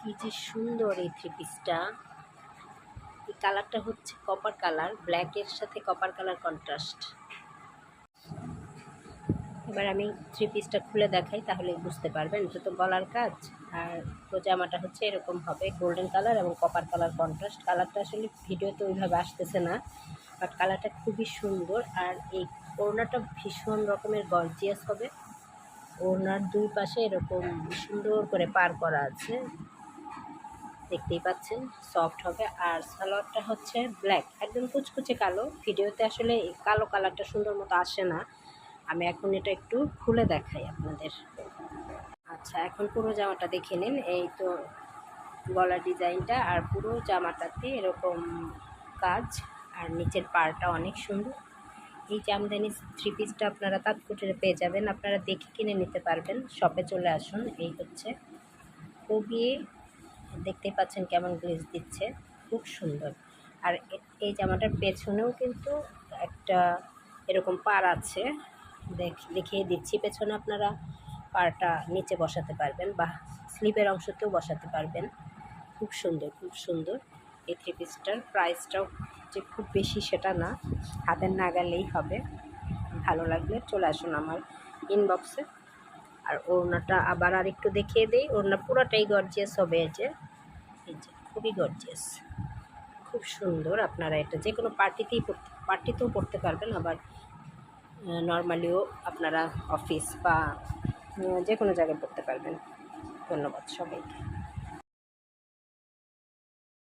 কি যে সুন্দর এই থ্রি পিসটা। এই কালারটা হচ্ছে কপার কালার, ব্ল্যাকের সাথে কপার কালার কন্ট্রাস্ট। এবার আমি থ্রি পিসটা খুলে দেখাই, তাহলে বুঝতে পারবেন। এটা তো গলার কাজ, আর জামাটা হচ্ছে এরকম হবে, গোল্ডেন কালার এবং কপার কালার কন্ট্রাস্ট। কালারটা আসলে ভিডিওতে ওইভাবে আসতেছে না, বাট কালারটা খুবই সুন্দর। আর এই ওড়নাটা ভীষণ রকমের গর্জিয়াস হবে। ওড়নার দুই পাশে এরকম সুন্দর করে পার করা আছে, দেখতেই পাচ্ছেন, সফট হবে। আর সালোয়ারটা হচ্ছে ব্ল্যাক, একদম কুচকুচে কালো। ভিডিওতে আসলে কালো কালারটা সুন্দর মতো আসে না। আমি এখন এটা একটু খুলে দেখাই আপনাদের। আচ্ছা, এখন পুরো জামাটা দেখে নিন। এই তো গলার ডিজাইনটা, আর পুরো জামাটাতে এরকম কাজ, আর নিচের পাড়টা অনেক সুন্দর। এই জামদানি থ্রি পিসটা আপনারা তাঁতকুটিরে পেয়ে যাবেন, আপনারা দেখে কিনে নিতে পারবেন। শপে চলে আসুন। এই হচ্ছে, খুবই, দেখতেই পাচ্ছেন কেমন গ্লেজ দিচ্ছে, খুব সুন্দর। আর এই জামাটার পেছনেও কিন্তু একটা এরকম পাড় আছে, দেখিয়ে দিচ্ছি। পেছনে আপনারা পাড়টা নিচে বসাতে পারবেন, বা স্লিপের অংশতেও বসাতে পারবেন। খুব সুন্দর, খুব সুন্দর। এই থ্রি পিসটার প্রাইসটাও যে খুব বেশি সেটা না, হাতের নাগালেই হবে। ভালো লাগলে চলে আসুন আমার ইনবক্সে। আর ওড়নাটা আবার আরেকটু দেখিয়ে দেই। ওড়না পুরোটাই গর্জিয়াস হবে। এই যে খুবই গর্জিয়াস, খুব সুন্দর। আপনারা এটা যে কোনো পার্টিতেও পরতে পারবেন, আবার নর্মালিও আপনারা অফিস বা যে কোনো জায়গায় পরতে পারবেন। ধন্যবাদ সবাইকে।